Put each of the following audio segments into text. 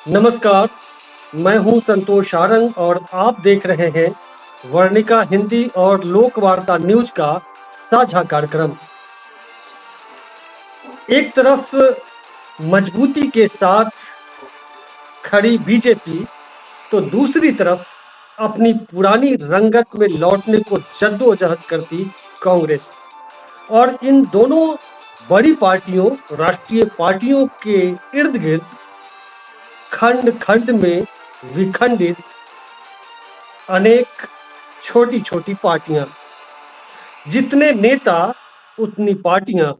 नमस्कार, मैं हूं संतोष सारंग और आप देख रहे हैं वर्णिका हिंदी और लोक वार्ता न्यूज का साझा कार्यक्रम। एक तरफ मजबूती के साथ खड़ी बीजेपी तो दूसरी तरफ अपनी पुरानी रंगत में लौटने को जद्दोजहद करती कांग्रेस। और इन दोनों बड़ी पार्टियों, राष्ट्रीय पार्टियों के इर्द गिर्द खंड खंड में विखंडित अनेक छोटी छोटी पार्टियां। जितने नेता उतनी पार्टियां,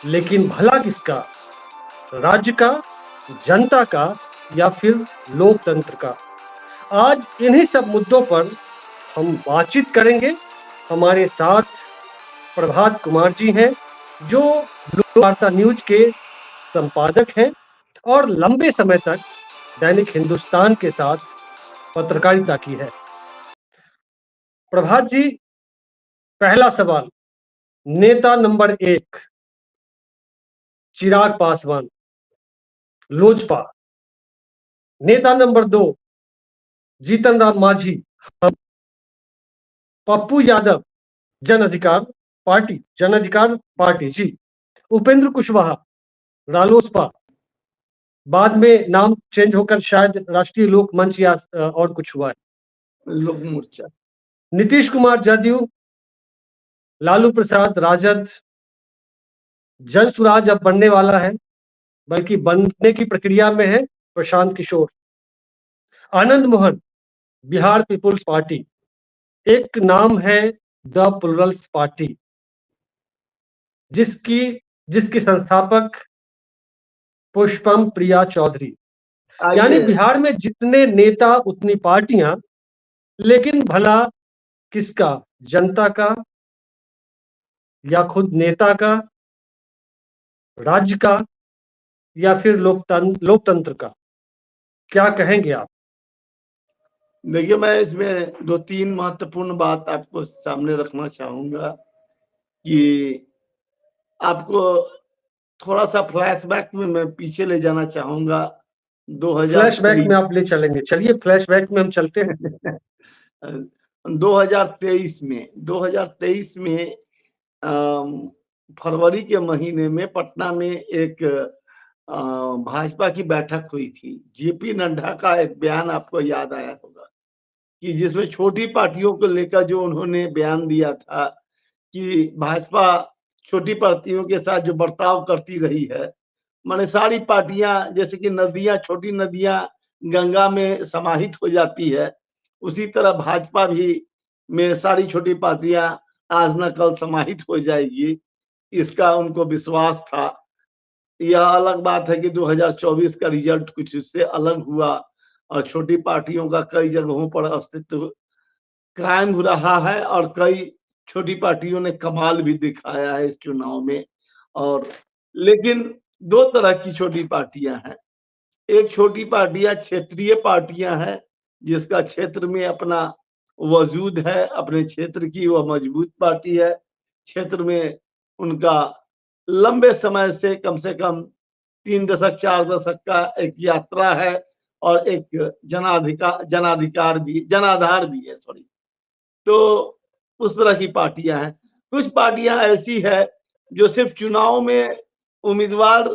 लेकिन भला किसका? राज्य का, जनता का, या फिर लोकतंत्र का? आज इन्हीं सब मुद्दों पर हम बातचीत करेंगे। हमारे साथ प्रभात कुमार जी हैं, जो लोक वार्ता न्यूज के संपादक हैं और लंबे समय तक दैनिक हिंदुस्तान के साथ पत्रकारिता की है। प्रभात जी, पहला सवाल, नेता नंबर 1 चिराग पासवान, लोजपा। नेता नंबर 2 जीतन राम मांझी, पप्पू यादव, जन अधिकार पार्टी जी। उपेंद्र कुशवाहा, रालोसपा। बाद में नाम चेंज होकर शायद राष्ट्रीय लोक मंच या और कुछ हुआ है। लोक मोर्चा। नीतीश कुमार, जदयू। लालू प्रसाद, राजद। जन सुराज अब बनने वाला है, बल्कि बनने की प्रक्रिया में है, प्रशांत किशोर। Anand Mohan, Bihar people's party. एक नाम है द प्लुरल्स पार्टी, जिसकी जिसकी संस्थापक पुष्पम प्रिया चौधरी। यानी बिहार में जितने नेता उतनी पार्टियां, लेकिन भला किसका? जनता का, या खुद नेता का, राज्य का, या फिर लोकतंत्र का? क्या कहेंगे आप? देखिए, मैं इसमें 2-3 महत्वपूर्ण बात आपको सामने रखना चाहूंगा कि आपको थोड़ा-सा फ्लैशबैक में मैं पीछे ले जाना चाहूंगा। फ्लैशबैक में आप ले चलेंगे? चलिए, फ्लैशबैक में हम चलते हैं। 2023 में फरवरी के महीने में पटना में एक भाजपा की बैठक हुई थी। जेपी नड्डा का एक बयान आपको याद आया होगा कि जिसमें छोटी पार्टियों को लेकर जो उन्होंने बयान दिया था कि भाजपा छोटी पार्टियों के साथ जो बर्ताव करती रही है, माने सारी पार्टियां जैसे कि नदियां, छोटी नदियां गंगा में समाहित हो जाती है, उसी तरह भाजपा भी में सारी छोटी पार्टियां आज न कल समाहित हो जाएगी, इसका उनको विश्वास था। यह अलग बात है कि 2024 का रिजल्ट कुछ इससे अलग हुआ और छोटी पार्टियों का कई जगहों पर अस्तित्व कायम हो रहा है और कई छोटी पार्टियों ने कमाल भी दिखाया है इस चुनाव में। और लेकिन दो तरह की छोटी पार्टियां हैं। एक छोटी पार्टियां क्षेत्रीय पार्टियां हैं, जिसका क्षेत्र में अपना वजूद है, अपने क्षेत्र की वह मजबूत पार्टी है, क्षेत्र में उनका लंबे समय से कम 3 दशक 4 दशक का एक यात्रा है और एक जनाधार भी है, सॉरी। तो उस तरह की पार्टियां हैं। कुछ पार्टियां ऐसी है जो सिर्फ चुनाव में उम्मीदवार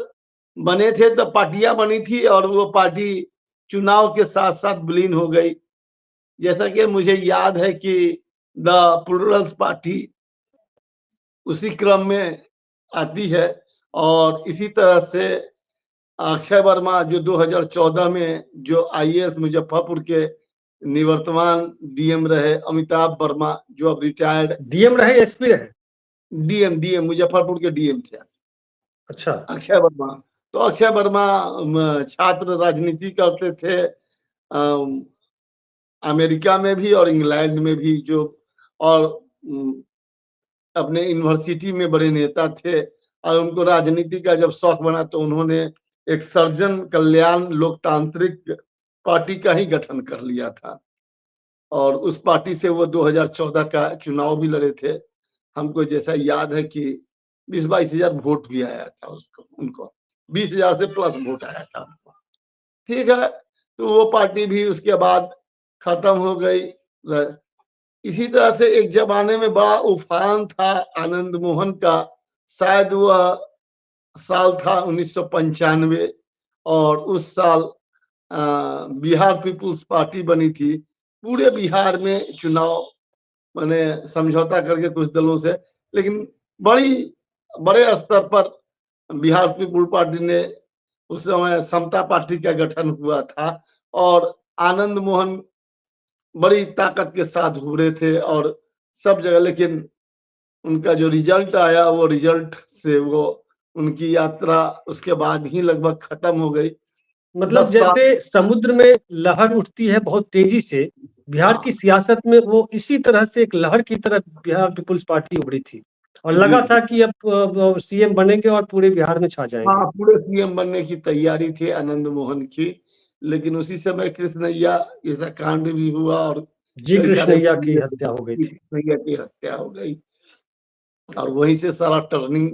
बने थे तो पार्टियां बनी थी और वो पार्टी चुनाव के साथ साथ विलीन हो गई। जैसा कि मुझे याद है कि द प्लुरल्स पार्टी उसी क्रम में आती है और इसी तरह से अक्षय वर्मा जो 2014 में जो आईएएस मुजफ्फरपुर के निवर्तमान डीएम रहे, अमिताभ वर्मा जो अब रिटायर्ड डीएम रहे, एसपी रहे? डीएम मुजफ्फरपुर के डीएम थे। अच्छा। अक्षय वर्मा। तो अक्षय वर्मा छात्र राजनीति करते थे, अमेरिका में भी और इंग्लैंड में भी, जो और अपने यूनिवर्सिटी में बड़े नेता थे और उनको राजनीति का जब शौक बना तो उन्होंने एक सर्जन कल्याण लोकतांत्रिक पार्टी का ही गठन कर लिया था और उस पार्टी से वो 2014 का चुनाव भी लड़े थे। हमको जैसा याद है कि 20-22 हजार वोट भी आया था उसको, उनको 20,000 से प्लस वोट आया था उनको। ठीक है, तो वो पार्टी भी उसके बाद खत्म हो गई। इसी तरह से एक जमाने में बड़ा उफान था आनंद मोहन का, शायद वह साल था 1995 और उस साल बिहार पीपुल्स पार्टी बनी थी। पूरे बिहार में चुनाव मैंने समझौता करके कुछ दलों से, लेकिन बड़े स्तर पर बिहार पीपुल्स पार्टी ने उस समय समता पार्टी का गठन हुआ था और आनंद मोहन बड़ी ताकत के साथ उभरे थे और सब जगह, लेकिन उनका जो रिजल्ट आया वो रिजल्ट से वो उनकी यात्रा उसके बाद ही लगभग खत्म हो गई। मतलब 10 साल। जैसे समुद्र में लहर उठती है बहुत तेजी से, बिहार की हाँ, सियासत में वो इसी तरह से एक लहर की तरह बिहार पीपुल्स पार्टी उभरी थी और जी, लगा था जी। कि अब सीएम बनेंगे और पूरे बिहार में छा जाएंगे। हाँ, पूरे सीएम बनने की तैयारी थी आनंद मोहन की, लेकिन उसी समय कृष्णैया जैसा कांड भी हुआ और जी कई सारे कृष्णैया की मामले हत्या हो गई थी। कृष्णैया की हत्या हो गई और वहीं से सारा टर्निंग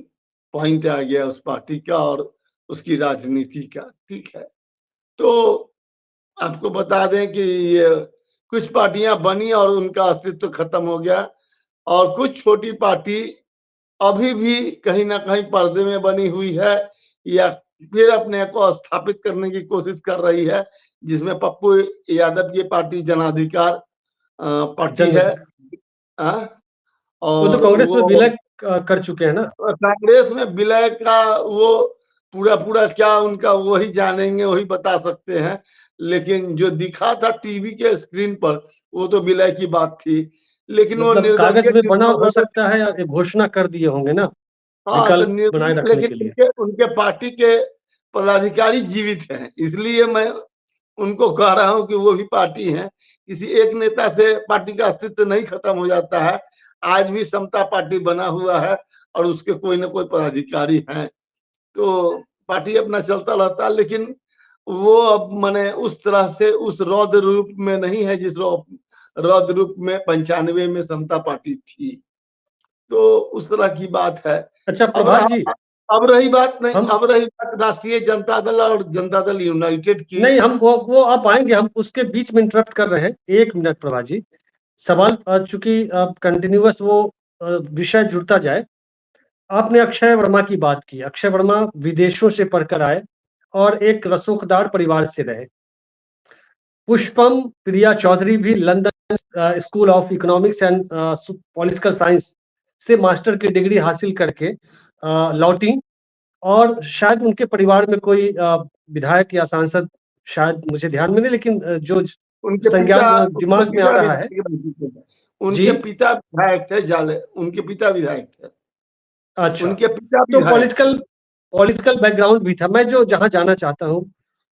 पॉइंट आ गया उस पार्टी का और उसकी राजनीति का। ठीक है, तो आपको बता दें कि ये कुछ पार्टियां बनी और उनका अस्तित्व खत्म हो गया और कुछ छोटी पार्टी अभी भी कहीं ना कहीं पर्दे में बनी हुई है या फिर अपने को स्थापित करने की कोशिश कर रही है, जिसमें पप्पू यादव की पार्टी जनाधिकार पार्टी जन है। हाँ, वो तो और कांग्रेस में वो विलय कर चुके हैं ना। कांग्रेस में विलय का वो पूरा पूरा क्या उनका वही जानेंगे, वही बता सकते हैं, लेकिन जो दिखा था टीवी के स्क्रीन पर वो तो विलय की बात थी, लेकिन वो मतलब कागज निर्दलीय में बना हो निर्मोही। सकता है या ये घोषणा कर दिए होंगे ना, हाँ, तो विकल्प बनाए निर्दलीय, रखने लेकिन के लिए। उनके उनके पार्टी के पदाधिकारी जीवित हैं, इसलिए मैं उनको कह रहा हूं कि वो भी पार्टी है। किसी एक नेता से पार्टी का अस्तित्व नहीं खत्म हो जाता है। आज भी समता पार्टी बना हुआ है और उसके कोई ना कोई पदाधिकारी हैं, तो पार्टी अपना चलता रहता है, लेकिन वो अब माने उस तरह से उस रौद्र रूप में नहीं है जिस रौद्र रूप में 95 में समता पार्टी थी। तो उस तरह की बात है। अच्छा अब प्रभात जी, अब रही बात नहीं, हम अब रही बात राष्ट्रीय जनता दल और जनता दल यूनाइटेड की। नहीं, हम वो आप आएंगे, हम उसके बीच में इंटरप्ट कर रहे हैं। एक मिनट प्रभात जी, सवाल चूंकि कंटिन्यूअस वो विषय जुड़ता जाए। आपने अक्षय वर्मा की बात की। अक्षय वर्मा विदेशों से पढ़कर आए और एक रसूखदार परिवार से रहे। पुष्पम प्रिया चौधरी भी London school of economics and political science से मास्टर की डिग्री हासिल करके लौटी और शायद उनके परिवार में कोई विधायक या सांसद, शायद मुझे ध्यान में नहीं, लेकिन जो उनके पिता संज्ञान उनके दिमाग में आ पिता रहा है। विधायक बन चुके थे। जी, उनके पिता विधायक थे, जाले उनके पिता विधायक थे। अच्छा। उनके पिता तो विधायक थे। पॉलिटिकल पॉलिटिकल बैकग्राउंड भी था। मैं जो जहां जाना चाहता हूं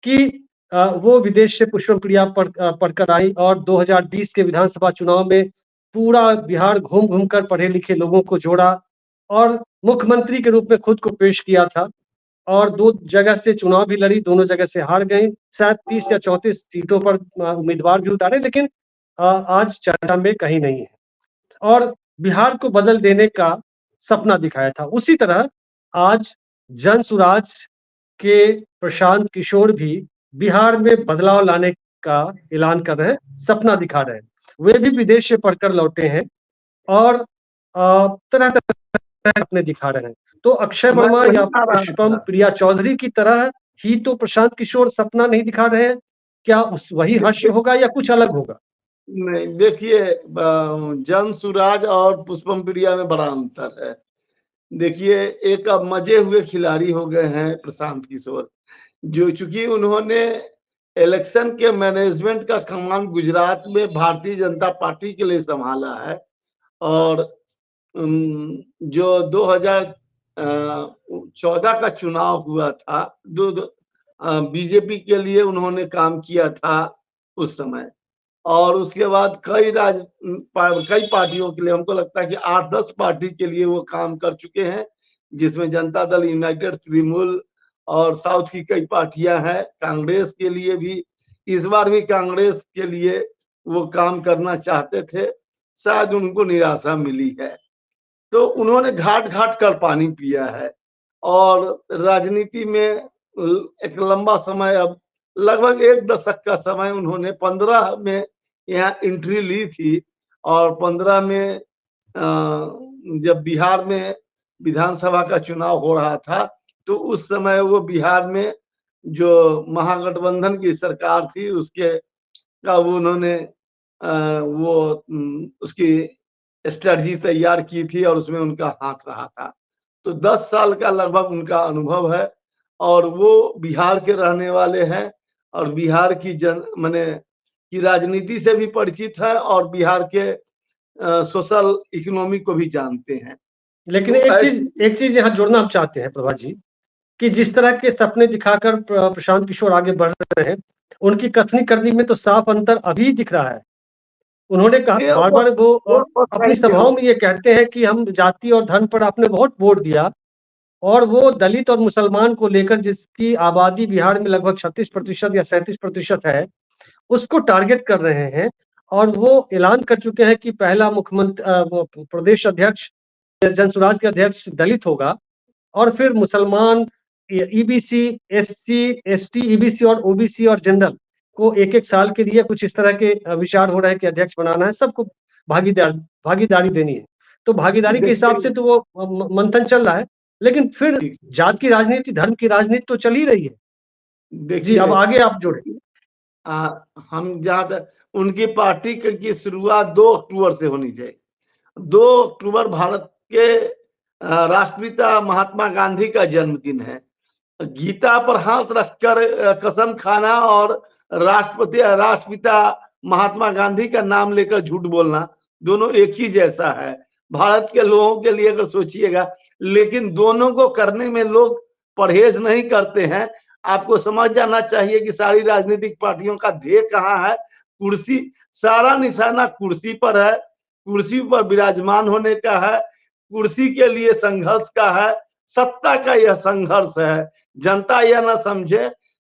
कि वो विदेश से पुष्पम प्रिया पढ़कर आई और 2020 के विधानसभा चुनाव में पूरा बिहार घूम घूम कर पढ़े लिखे लोगों को जोड़ा और मुख्यमंत्री के रूप में खुद को पेश किया था और 2 जगह से चुनाव भी लड़ी, दोनों जगह से हार गई। शायद 30 या 34 सीटों पर उम्मीदवार भी उतारे, लेकिन आज चर्चा में कहीं नहीं है और बिहार को बदल देने का सपना दिखाया था। उसी तरह आज जन सुराज के प्रशांत किशोर भी बिहार में बदलाव लाने का ऐलान कर रहे हैं, सपना दिखा रहे हैं। वे भी विदेश से पढ़कर लौटे हैं और तरह तरह अपने दिखा रहे हैं। तो अक्षय मैं वर्मा वही या आ रहा पुष्पम था। प्रिया चौधरी की तरह ही तो प्रशांत किशोर सपना नहीं दिखा रहे हैं। क्या उस वही हश्र देखिए, होगा या कुछ अलग होगा? नहीं देखिए, जन सुराज और पुष्पम प्रिया में बड़ा अंतर है। देखिए, एक अब मजे हुए खिलाड़ी हो गए हैं प्रशांत किशोर, जो चूंकि उन्होंने इलेक्शन के मैनेजमेंट का कमान गुजरात में भारतीय जनता पार्टी के लिए संभाला है और जो 2014 का चुनाव हुआ था, बीजेपी के लिए उन्होंने काम किया था उस समय और उसके बाद कई पार्टियों के लिए, हमको लगता है कि 8-10 पार्टी के लिए वो काम कर चुके हैं, जिसमें जनता दल यूनाइटेड, तृणमूल और साउथ की कई पार्टियां हैं। कांग्रेस के लिए भी इस बार भी कांग्रेस के लिए वो काम करना चाहते थे, शायद उनको निराशा मिली है। तो उन्होंने घाट घाट कर पानी पिया है और राजनीति में एक लंबा समय अब लगभग 1 दशक का समय उन्होंने 15 में यहाँ एंट्री ली थी और 15 में जब बिहार में विधानसभा का चुनाव हो रहा था, तो उस समय वो बिहार में जो महागठबंधन की सरकार थी उसके का वो उन्होंने उसकी स्ट्रैटेजी तैयार की थी और उसमें उनका हाथ रहा था। तो 10 साल का लगभग उनका अनुभव है और वो बिहार के रहने वाले हैं और बिहार की माने की राजनीति से भी परिचित है और बिहार के सोशल इकोनॉमी को भी जानते हैं। लेकिन तो एक चीज यहाँ जोड़ना हम चाहते हैं प्रभा जी, कि जिस तरह के सपने दिखाकर प्रशांत किशोर आगे बढ़ रहे हैं, उनकी कथनी करनी में तो साफ अंतर अभी दिख रहा है। उन्होंने कहा बार-बार वो अपनी सभाओं में ये कहते हैं कि हम जाति और धर्म पर आपने बहुत वोट दिया, और वो दलित और मुसलमान को लेकर जिसकी आबादी बिहार में लगभग 36% या 37% है, उसको टारगेट कर रहे हैं और वो ऐलान कर चुके हैं कि पहला वो प्रदेश अध्यक्ष, जनसुराज के अध्यक्ष दलित होगा और फिर मुसलमान, ईबीसी, एससी, एसटी, ईबीसी और ओबीसी और जनरल को एक-एक साल के लिए कुछ इस तरह के विचार हो रहे हैं कि अध्यक्ष बनाना है, सबको भागीदारी देनी है। तो भागीदारी के हिसाब से तो वो मंथन चल रहा है, लेकिन फिर जात की राजनीति, धर्म की राजनीति तो चल ही रही है। जी, अब आगे आप जोड़ें। हम जहाँ तक उनकी पार्टी की शुरुआत 2 अक्टूबर से होनी चाहिए। 2 अक्टूबर भारत के राष्ट्रपिता महात्मा गांधी का जन्मदिन है। गीता पर हाथ रखकर कसम खाना और राष्ट्रपिता महात्मा गांधी का नाम लेकर झूठ बोलना, दोनों एक ही जैसा है। भारत के लोगों के लिए अगर सोचिएगा, लेकिन दोनों को करने में लोग परहेज नहीं करते हैं। आपको समझ जाना चाहिए कि सारी राजनीतिक पार्टियों का ध्येय कहाँ है। कुर्सी, सारा निशाना कुर्सी पर है, कुर्सी पर विराजमान होने का है, कुर्सी के लिए संघर्ष का है, सत्ता का यह संघर्ष है। जनता यह ना समझे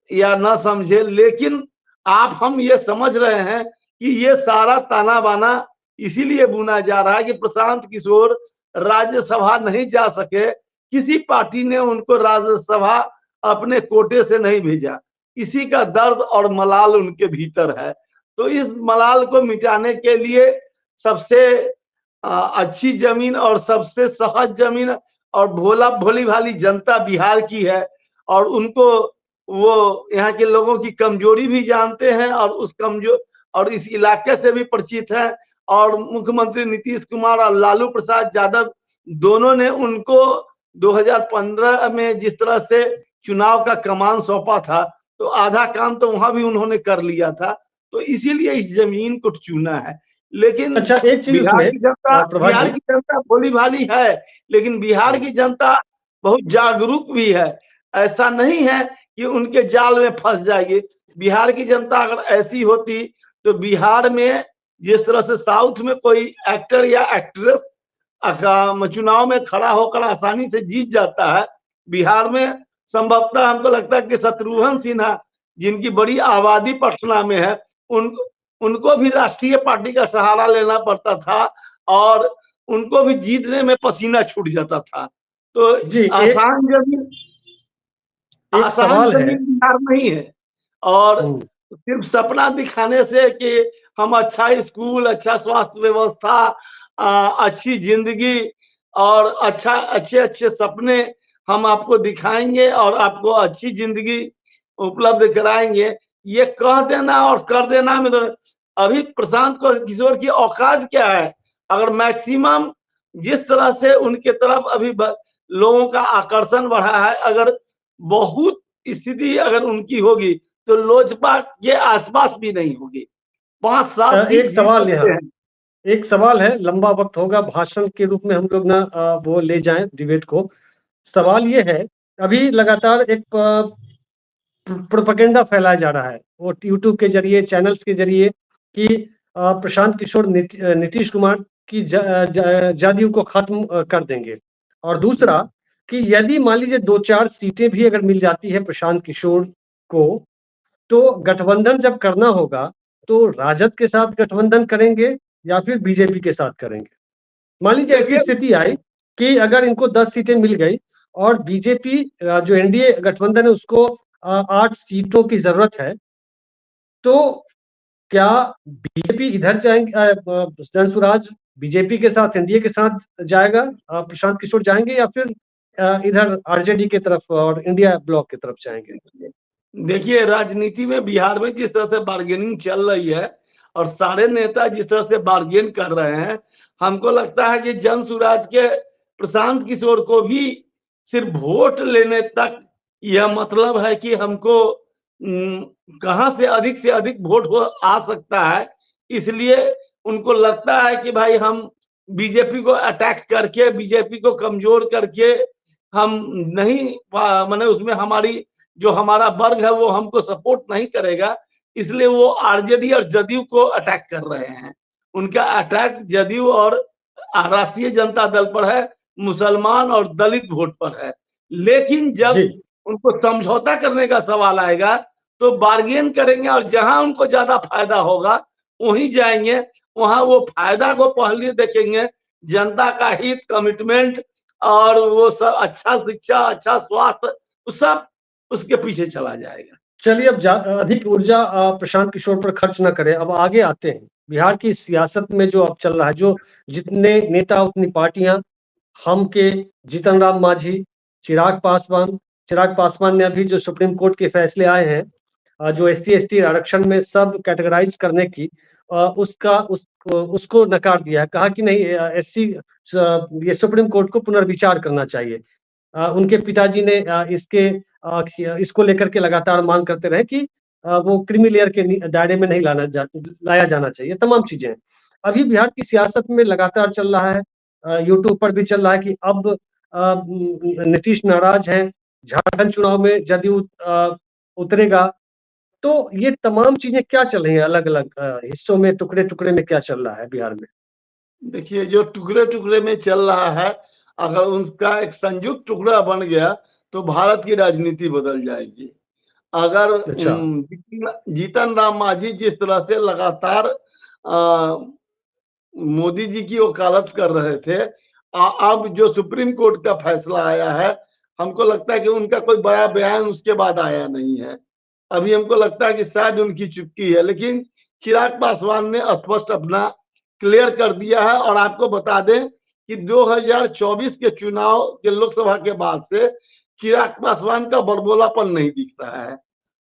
या ना समझे, लेकिन हम ये समझ रहे हैं कि ये सारा ताना बाना इसीलिए बुना जा रहा है कि प्रशांत किशोर राज्यसभा नहीं जा सके। किसी पार्टी ने उनको राज्यसभा अपने कोटे से नहीं भेजा, इसी का दर्द और मलाल उनके भीतर है। तो इस मलाल को मिटाने के लिए सबसे अच्छी जमीन और सबसे सहज जमीन और भोली भाली जनता बिहार की है और उनको वो यहाँ के लोगों की कमजोरी भी जानते हैं और इस इलाके से भी परिचित है। और मुख्यमंत्री नीतीश कुमार और लालू प्रसाद यादव दोनों ने उनको 2015 में जिस तरह से चुनाव का कमान सौंपा था, तो आधा काम तो वहां भी उन्होंने कर लिया था। तो इसीलिए इस जमीन को चुना है। लेकिन अच्छा, एक चीज बिहार की जनता भोली भाली है, लेकिन बिहार की जनता बहुत जागरूक भी है। ऐसा नहीं है कि उनके जाल में फंस जाएगी। बिहार की जनता अगर ऐसी होती तो बिहार में जिस तरह से साउथ में कोई एक्टर या एक्ट्रेस चुनाव में खड़ा होकर आसानी से जीत जाता है, बिहार में संभवतः हमको लगता है कि शत्रुघ्न सिन्हा, जिनकी बड़ी आबादी पटना में है, उनको भी राष्ट्रीय पार्टी का सहारा लेना पड़ता था और उनको भी जीतने में पसीना छूट जाता था। तो जी, आसान जमीन बिहार नहीं है और सिर्फ सपना दिखाने से कि हम अच्छा स्कूल, अच्छा स्वास्थ्य व्यवस्था, अच्छी जिंदगी और अच्छे सपने हम आपको दिखाएंगे और आपको अच्छी जिंदगी उपलब्ध कराएंगे, ये कह देना और कर देना में तो अभी प्रशांत किशोर की औकात क्या है। अगर मैक्सिमम जिस तरह से उनके तरफ अभी लोगों का आकर्षण बढ़ा है, अगर बहुत स्थिति अगर उनकी होगी तो लोजपा के आसपास भी नहीं होगी। 5-7 एक सवाल है, लंबा वक्त होगा, भाषण के रूप में हम लोग ना वो ले जाएं डिबेट को। सवाल ये है, अभी लगातार एक प्रोपेगेंडा फैलाया जा रहा है वो यूट्यूब के जरिए, चैनल्स के जरिए, कि प्रशांत किशोर नीतीश कुमार की जदयू को खत्म कर देंगे। और दूसरा कि यदि मान लीजिए 2-4 सीटें भी अगर मिल जाती है प्रशांत किशोर को, तो गठबंधन जब करना होगा तो राजद के साथ गठबंधन करेंगे या फिर बीजेपी के साथ करेंगे। मान लीजिए ऐसी स्थिति आई कि अगर इनको 10 सीटें मिल गई और बीजेपी जो एनडीए गठबंधन है उसको 8 सीटों की ज़रूरत है, तो क्या बीजेपी इधर जाएँगे जनसुराज बीजेपी के साथ एनडीए के साथ जाएगा, प्रशांत किशोर जाएँगे या फिर इधर आरजेडी की तरफ और इंडिया ब्लॉक की तरफ जाएँगे? देखिए, राजनीति में बिहार में जिस तरह से बार्गेनिंग चल रही है और सारे नेता जिस तरह से बार्गेन कर रहे हैं, हमको लगता है कि जनसुराज के प्रशांत किशोर को भी सिर्फ वोट लेने तक यह मतलब है कि हमको कहाँ से अधिक वोट हो आ सकता है, इसलिए उनको लगता है कि भाई हम बीजेपी को अटैक करके, बीजेपी को कमजोर करके हम नहीं माने उसमें हमारी जो हमारा वर्ग है वो हमको सपोर्ट नहीं करेगा, इसलिए वो आरजेडी और जदयू को अटैक कर रहे हैं। उनका अटैक जदयू और राष्ट्रीय जनता दल पर है, मुसलमान और दलित वोट पर है। लेकिन जब उनको समझौता करने का सवाल आएगा, तो बार्गेन करेंगे और जहां उनको ज्यादा फायदा होगा वहीं जाएंगे, वहां वो फायदा को पहले देखेंगे, जनता का हित, कमिटमेंट और वो सब अच्छा शिक्षा, अच्छा स्वास्थ्य सब उसके पीछे चला जाएगा। चलिए अब अधिक ऊर्जा प्रशांत किशोर पर खर्च ना करें, अब आगे आते हैं। बिहार की सियासत में जो अब चल रहा है, जो जितने नेता उतनी पार्टियां, हम के जीतन राम मांझी, चिराग पासवान ने अभी जो सुप्रीम कोर्ट के फैसले आए हैं, जो एससी/एसटी आरक्षण में सब कैटेगराइज करने की, उसको नकार दिया है, कहा कि नहीं, एससी ये सुप्रीम कोर्ट को पुनर्विचार करना चाहिए। उनके पिताजी ने इसको लेकर के लगातार मांग करते रहे कि वो क्रीमी लेयर के दायरे में नहीं लाया जाना चाहिए, तमाम चीजें हैं। अभी बिहार की सियासत में लगातार चल रहा है, यूट्यूब पर भी चल रहा है कि अब नीतीश नाराज हैं, झारखंड चुनाव में जदयू उतरेगा। तो ये तमाम चीजें क्या चल रही हैं अलग-अलग हिस्सों में, टुकड़े-टुकड़े में क्या चल रहा है बिहार में? देखिए, जो टुकड़े-टुकड़े में चल रहा है, अगर उसका एक संयुक्त टुकड़ा बन गया, तो भारत की राजनीति बदल जाएगी। अगर अच्छा। जीतन राम मांझी जिस तरह से लगातार मोदी जी की वकालत कर रहे थे, अब जो सुप्रीम कोर्ट का फैसला आया है, हमको लगता है कि उनका कोई बड़ा बयान उसके बाद आया नहीं है। अभी हमको लगता है कि शायद उनकी चुप्पी है, लेकिन चिराग पासवान ने स्पष्ट अपना क्लियर कर दिया है। और आपको बता दें कि 2024 के चुनाव के लोकसभा के बाद से चिराग पासवान का बड़बोलापन नहीं दिख रहा है,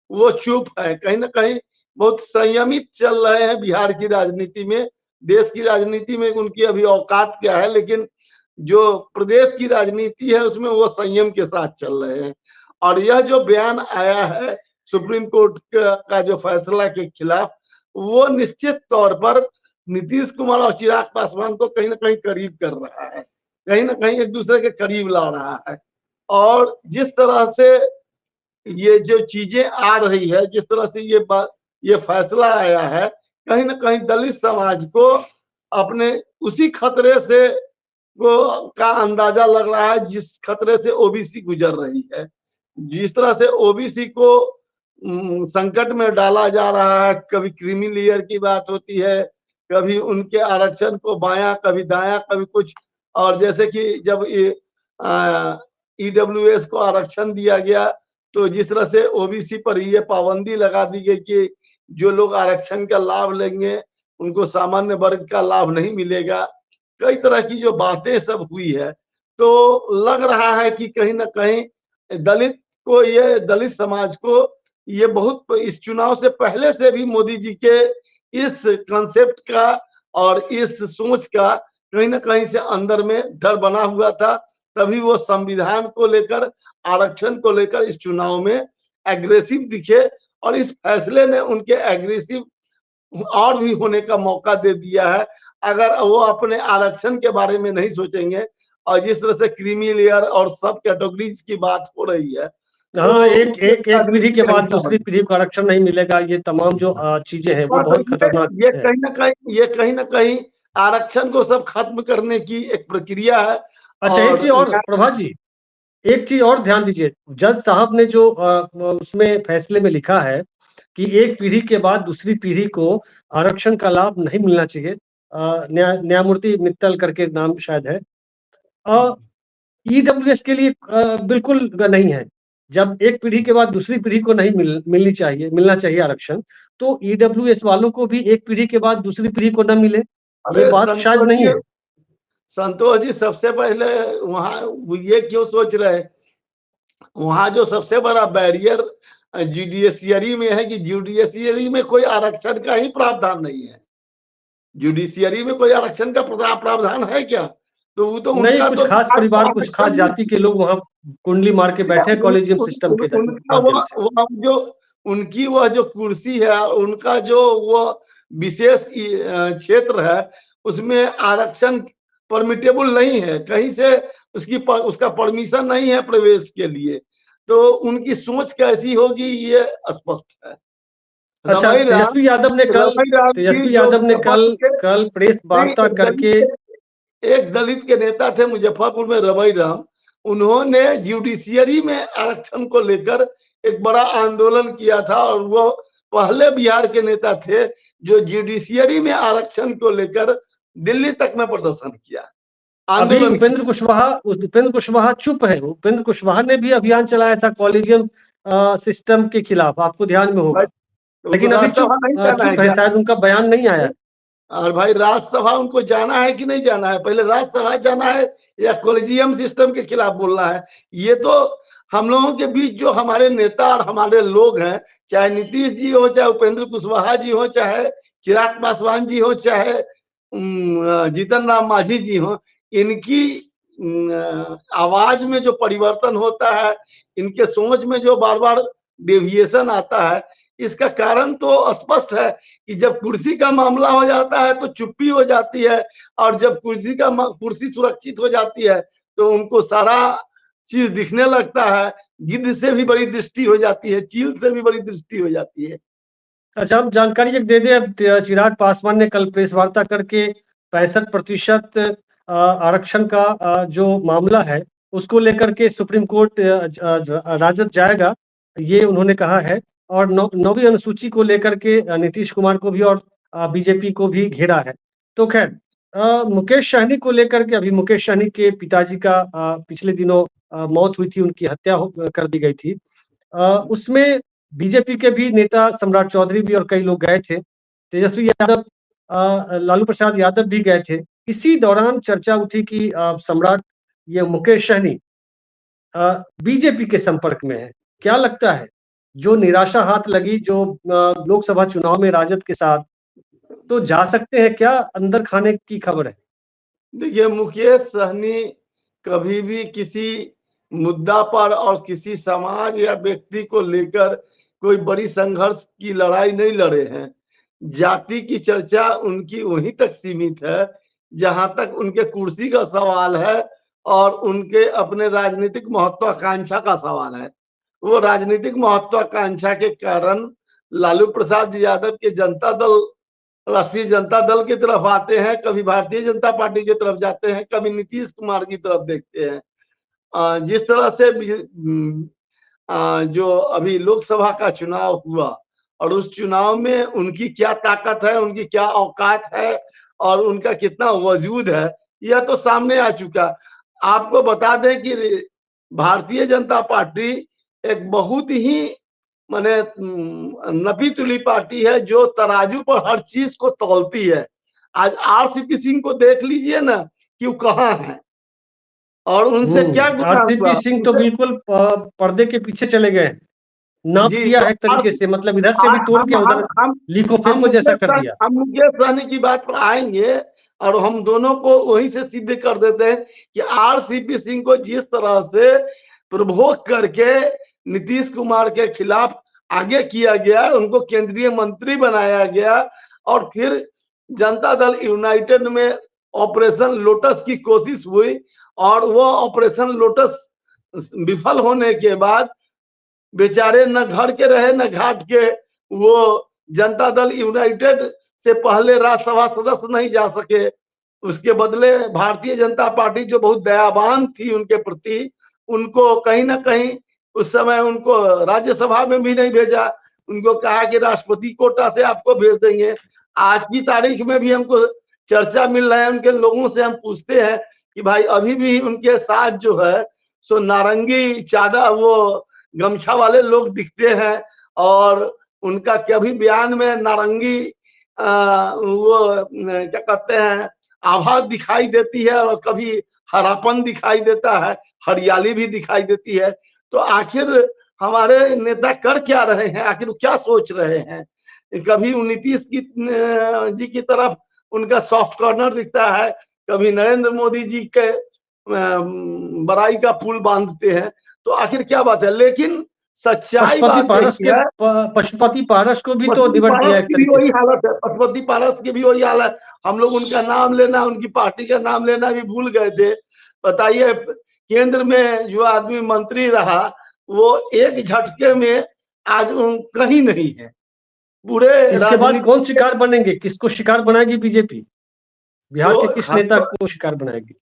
वो चुप है, कहीं ना कहीं बहुत संयमित चल रहे हैं बिहार की राजनीति में। देश की राजनीति में उनकी अभी औकात क्या है, लेकिन जो प्रदेश की राजनीति है उसमें वो संयम के साथ चल रहे हैं। और यह जो बयान आया है सुप्रीम कोर्ट का जो फैसला के खिलाफ, वो निश्चित तौर पर नीतीश कुमार और चिराग पासवान को कहीं ना कहीं करीब कर रहा है, कहीं ना कहीं एक दूसरे के करीब ला रहा है। और जिस तरह से ये जो चीजें आ रही है, जिस तरह से ये फैसला आया है, कहीं ना कहीं दलित समाज को अपने उसी खतरे से का अंदाजा लग रहा है जिस खतरे से ओबीसी गुजर रही है। जिस तरह से ओबीसी को संकट में डाला जा रहा है, कभी क्रीमी लेयर की बात होती है, कभी उनके आरक्षण को बायां, कभी दायां, कभी कुछ। और जैसे कि जब ईडब्ल्यूएस को आरक्षण दिया गया, तो जिस तरह से ओबीसी पर ये पाबंदी लगा दी गई कि जो लोग आरक्षण का लाभ लेंगे उनको सामान्य वर्ग का लाभ नहीं मिलेगा, कई तरह की जो बातें सब हुई है, तो लग रहा है कि कहीं ना कहीं दलित समाज को ये बहुत इस चुनाव से पहले से भी मोदी जी के इस कंसेप्ट का और इस सोच का कहीं ना कहीं से अंदर में डर बना हुआ था। तभी वो संविधान को लेकर, आरक्षण को लेकर इस चुनाव में एग्रेसिव दिखे, और इस फैसले ने उनके एग्रेसिव और भी होने का मौका दे दिया है। अगर वो अपने आरक्षण के बारे में नहीं सोचेंगे और जिस तरह से क्रीमी लेयर और सब कैटेगरीज की बात हो रही है, हाँ, एक पीढ़ी के बाद तो दूसरी पीढ़ी को आरक्षण नहीं मिलेगा, ये तमाम जो चीजें हैं वो बहुत खतरनाक ये है। कहीं ना कहीं आरक्षण को सब खत्म करने की एक प्रक्रिया है। अच्छा, एक चीज और प्रभा जी, एक चीज और ध्यान दीजिए, जज साहब ने जो उसमें फैसले में लिखा है कि एक पीढ़ी के बाद दूसरी पीढ़ी को आरक्षण का लाभ नहीं मिलना चाहिए, न्यायमूर्ति मित्तल करके नाम शायद है, ईडब्ल्यूएस के लिए बिल्कुल नहीं है। जब एक पीढ़ी के बाद दूसरी पीढ़ी को नहीं मिलना चाहिए आरक्षण, तो ईडब्ल्यूएस वालों को भी एक पीढ़ी के बाद दूसरी पीढ़ी को ना मिले, ये अरे बात शायद नहीं है। संतोष जी सबसे पहले वहां ये क्यों सोच रहे, वहां जो सबसे बड़ा बैरियर जुडिशियरी में है कि जुडिशियरी में कोई आरक्षण का ही प्रावधान नहीं है। जुडिशियरी में कोई आरक्षण का प्रावधान है क्या? तो वो तो नहीं, उनका कुछ तो खास परिवार, कुछ खास जाति के लोग वहां कुंडली मार के बैठे हैं कॉलेजियम सिस्टम के उनका माध्यम से। वो जो उनकी वह जो कुर्सी है, उनका जो वो विशेष क्षेत्र है, उसमें आरक्षण परमिटेबल नहीं है, कहीं से उसका परमिशन नहीं है प्रवेश के लिए। तो उनकी सोच कैसी होगी ये स्पष्ट है। अच्छा, तेजस्वी यादव ने कल प्रेस वार्ता करके एक दलित के नेता थे मुजफ्फरपुर में, रवई राम, उन्होंने जुडिशियरी में आरक्षण को लेकर एक बड़ा आंदोलन किया था और वो पहले बिहार के नेता थे जो जुडिशियरी में आरक्षण को लेकर दिल्ली तक में प्रदर्शन किया, अभी आंदोलन किया। उपेंद्र कुशवाहा चुप है। उपेंद्र कुशवाहा ने भी अभियान चलाया था कॉलेजियम सिस्टम के खिलाफ, आपको ध्यान में होगा, लेकिन अभी चुप है, शायद उनका बयान नहीं आया। और भाई राज्यसभा उनको जाना है कि नहीं जाना है? पहले राज्यसभा जाना है या कॉलेजियम सिस्टम के खिलाफ बोलना है? ये तो हम लोगों के बीच जो हमारे नेता और हमारे लोग हैं, चाहे नीतीश जी हो, चाहे उपेंद्र कुशवाहा जी हो, चाहे चिराग पासवान जी हो, चाहे जीतन राम मांझी जी हो, इनकी आवाज में जो परिवर्तन होता है, इनके सोच में जो बार बार डेविएशन आता है, इसका कारण तो स्पष्ट है कि जब कुर्सी का मामला हो जाता है तो चुप्पी हो जाती है, और जब कुर्सी सुरक्षित हो जाती है तो उनको सारा चीज दिखने लगता है। गिद्ध से भी बड़ी दृष्टि हो जाती है, चील से भी बड़ी दृष्टि हो जाती है। अच्छा, हम जानकारी एक दे दें, चिराग पासवान ने कल प्रेस वार्ता करके 65% आरक्षण का जो मामला है उसको लेकर के सुप्रीम कोर्ट राजद जाएगा, ये उन्होंने कहा है। और 9वीं अनुसूची को लेकर के नीतीश कुमार को भी और बीजेपी को भी घेरा है। तो खैर, मुकेश सहनी को लेकर के, अभी मुकेश सहनी के पिताजी का पिछले दिनों मौत हुई थी, उनकी हत्या कर दी गई थी। उसमें बीजेपी के भी नेता सम्राट चौधरी भी और कई लोग गए थे, तेजस्वी यादव, लालू प्रसाद यादव भी गए थे। इसी दौरान चर्चा उठी कि सम्राट, ये मुकेश सहनी बीजेपी के संपर्क में है। क्या लगता है, जो निराशा हाथ लगी जो लोकसभा चुनाव में राजद के साथ, तो जा सकते हैं क्या? अंदर खाने की खबर है। देखिए, मुकेश सहनी कभी भी किसी मुद्दा पर और किसी समाज या व्यक्ति को लेकर कोई बड़ी संघर्ष की लड़ाई नहीं लड़े हैं। जाति की चर्चा उनकी वहीं तक सीमित है जहां तक उनके कुर्सी का सवाल है और उनके अपने राजनीतिक महत्वाकांक्षा का सवाल है। वो राजनीतिक महत्वाकांक्षा के कारण लालू प्रसाद यादव के जनता दल, राष्ट्रीय जनता दल की तरफ आते हैं, कभी भारतीय जनता पार्टी की तरफ जाते हैं, कभी नीतीश कुमार की तरफ देखते हैं। जिस तरह से जो अभी लोकसभा का चुनाव हुआ और उस चुनाव में उनकी क्या ताकत है, उनकी क्या औकात है और उनका कितना वजूद है, यह तो सामने आ चुका। आपको बता दें कि भारतीय जनता पार्टी एक बहुत ही माने नपी तुली पार्टी है जो तराजू पर हर चीज को तौलती है। आज आरसीपी सिंह को देख लीजिए ना कि वो कहाँ है और उनसे क्या गुनाह हुआ। आरसीपी सिंह तो बिल्कुल पर्दे के पीछे चले गए, नाप दिया है एक तरीके से, मतलब इधर से भी तोड़ के उधर लीको फेंको जैसा कर दिया। हम मुकेश सहनी की बात पर आएंगे और हम दोनों को वहीं से सिद्ध कर देते हैं कि आरसीपी सिंह को जिस तरह से प्रभोग करके नीतीश कुमार के खिलाफ आगे किया गया, उनको केंद्रीय मंत्री बनाया गया और फिर जनता दल यूनाइटेड में ऑपरेशन लोटस की कोशिश हुई और वो ऑपरेशन लोटस विफल होने के बाद बेचारे न घर के रहे न घाट के, वो जनता दल यूनाइटेड से पहले राज्यसभा सदस्य नहीं जा सके। उसके बदले भारतीय जनता पार्टी जो बहुत दयावान थी उनके प्रति, उनको कहीं ना कहीं उस समय उनको राज्यसभा में भी नहीं भेजा, उनको कहा कि राष्ट्रपति कोटा से आपको भेज देंगे। आज की तारीख में भी हमको चर्चा मिल रहा है, उनके लोगों से हम पूछते हैं कि भाई अभी भी उनके साथ जो है सो नारंगी चादर, वो गमछा वाले लोग दिखते हैं और उनका कभी बयान में नारंगी वो क्या कहते हैं आभा दिखाई देती है और कभी हरापन दिखाई देता है, हरियाली भी दिखाई देती है। तो आखिर हमारे नेता कर क्या रहे हैं, आखिर क्या सोच रहे हैं? कभी नीतीश जी की तरफ उनका सॉफ्ट कॉर्नर दिखता है, कभी नरेंद्र मोदी जी के बड़ाई का पुल बांधते हैं। तो आखिर क्या बात है? लेकिन सच्चाई बात यही है, पशुपति पारस को भी तो पशुपति डिबेट दिया पारस एक की भी तरीके वही से। हालत है, पशुपति पारस की भी वही हालत है। हम लोग उनका नाम लेना, उनकी पार्टी का नाम लेना भी भूल गए थे। बताइए, केंद्र में जो आदमी मंत्री रहा वो एक झटके में आज कहीं नहीं है। पूरे इसके बाद कौन शिकार बनेंगे? किसको शिकार बनाएगी बीजेपी? बिहार के किस नेता को शिकार बनाएगी?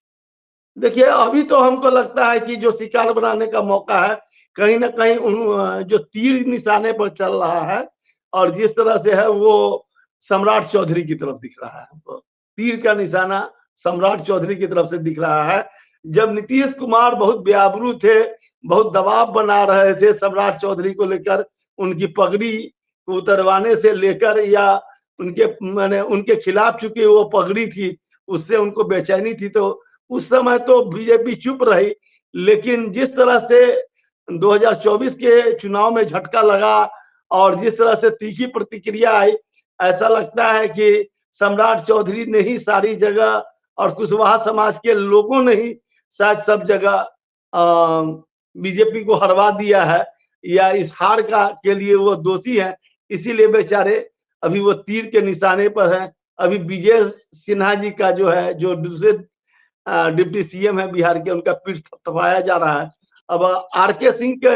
देखिए, अभी तो हमको लगता है कि जो शिकार बनाने का मौका है, कहीं ना कहीं उन जो तीर निशाने पर चल रहा है और जिस तरह से है वो सम्राट चौधरी की तरफ दिख रहा है हमको। तीर का निशाना सम्राट चौधरी की तरफ से दिख रहा है। जब नीतीश कुमार बहुत बेआबरू थे, बहुत दबाव बना रहे थे सम्राट चौधरी को लेकर, उनकी पगड़ी को उतरवाने से लेकर या उनके मैंने उनके खिलाफ चूंकि वो पगड़ी थी उससे उनको बेचैनी थी, तो उस समय तो बीजेपी चुप रही। लेकिन जिस तरह से 2024 के चुनाव में झटका लगा और जिस तरह से तीखी प्रतिक्रिया आई, ऐसा लगता है कि सम्राट चौधरी ने ही सारी जगह और कुशवाहा समाज के लोगों ने ही शायद सब जगह बीजेपी को हरवा दिया है या इस हार का के लिए वो दोषी है। इसीलिए बेचारे अभी वो तीर के निशाने पर हैं। अभी विजय सिन्हा जी का जो है, जो दूसरे डिप्टी सीएम है बिहार के, उनका पीठ थपथपाया जा रहा है। अब आरके सिंह के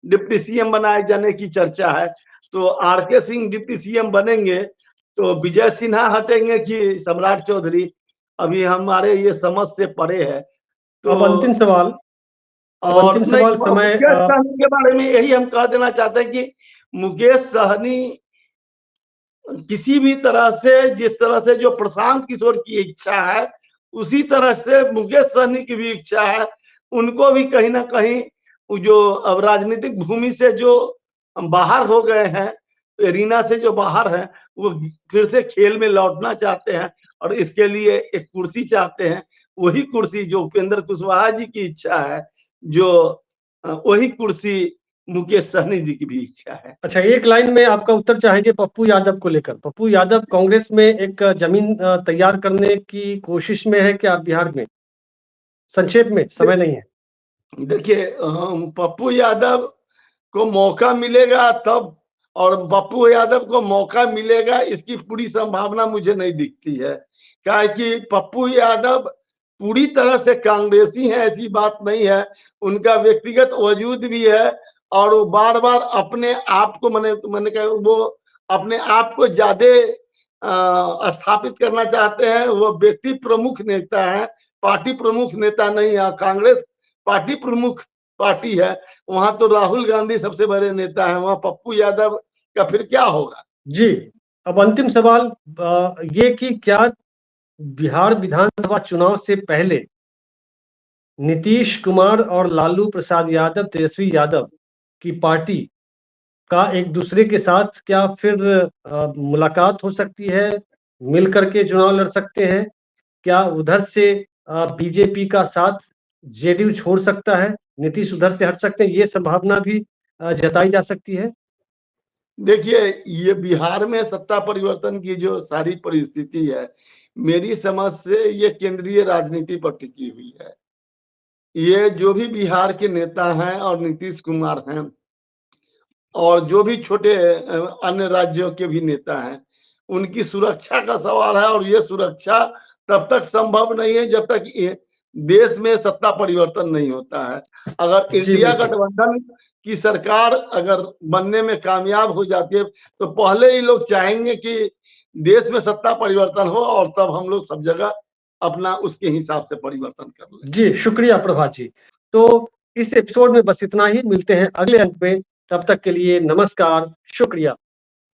डिप्टी सीएम बनाए जाने की चर्चा है, तो आरके सिंह डिप्टी सीएम बनेंगे तो विजय सिन्हा हटेंगे कि सम्राट चौधरी, अभी हमारे ये समझ से परे है। तो अब अंतिम सवाल, और समय मुकेश सहनी के बारे में यही हम कह देना चाहते हैं कि मुकेश सहनी किसी भी तरह से, जिस तरह से जो प्रशांत किशोर की इच्छा है उसी तरह से मुकेश सहनी की भी इच्छा है। उनको भी कहीं ना कहीं जो अब राजनीतिक भूमि से जो बाहर हो गए हैं, एरिना से जो बाहर हैं, वो फिर से खेल में लौटना चाहते हैं और इसके लिए एक कुर्सी चाहते हैं। वही कुर्सी जो उपेंद्र कुशवाहा जी की इच्छा है, जो वही कुर्सी मुकेश सहनी जी की भी इच्छा है। अच्छा, एक लाइन में आपका उत्तर चाहेंगे पप्पू यादव को लेकर। पप्पू यादव कांग्रेस में एक जमीन तैयार करने की कोशिश में है क्या बिहार में? संक्षेप में, समय नहीं है। देखिए, पप्पू यादव को मौका मिलेगा तब, और पप्पू यादव को मौका मिलेगा इसकी पूरी संभावना मुझे नहीं दिखती है। क्या कि पप्पू यादव पूरी तरह से कांग्रेसी है ऐसी बात नहीं है, उनका व्यक्तिगत वजूद भी है और वो बार बार अपने आप को मैंने कहा वो अपने आप को ज्यादा स्थापित करना चाहते हैं। वो व्यक्ति प्रमुख नेता है, पार्टी प्रमुख नेता नहीं है। कांग्रेस पार्टी प्रमुख पार्टी है, वहां तो राहुल गांधी सबसे बड़े नेता हैं, वहां पप्पू यादव का फिर क्या होगा? जी, अब अंतिम सवाल ये कि क्या बिहार विधानसभा चुनाव से पहले नीतीश कुमार और लालू प्रसाद यादव, तेजस्वी यादव की पार्टी का एक दूसरे के साथ क्या फिर मुलाकात हो सकती है? मिल करके चुनाव लड़ सकते हैं? क्या उधर से बीजेपी का साथ जेडीयू छोड़ सकता है? नीतीश उधर से हट सकते हैं? ये संभावना भी जताई जा सकती है। देखिए, ये बिहार में सत्ता परिवर्तन की जो सारी परिस्थिति है, मेरी समझ से ये केंद्रीय राजनीति पर टिकी हुई है। ये जो भी बिहार के नेता हैं और नीतीश कुमार हैं और जो भी छोटे अन्य राज्यों के भी नेता हैं, उनकी सुरक्षा का सवाल है और ये सुरक्षा तब तक संभव नहीं है जब तक देश में सत्ता परिवर्तन नहीं होता है। अगर इंडिया गठबंधन की सरकार अगर बनने में कामयाब हो जाती है तो पहले ही लोग चाहेंगे कि देश में सत्ता परिवर्तन हो और तब हम लोग सब जगह अपना उसके हिसाब से परिवर्तन कर लें। जी, शुक्रिया प्रभात जी। तो इस एपिसोड में बस इतना ही, मिलते हैं अगले अंक में। तब तक के लिए नमस्कार, शुक्रिया।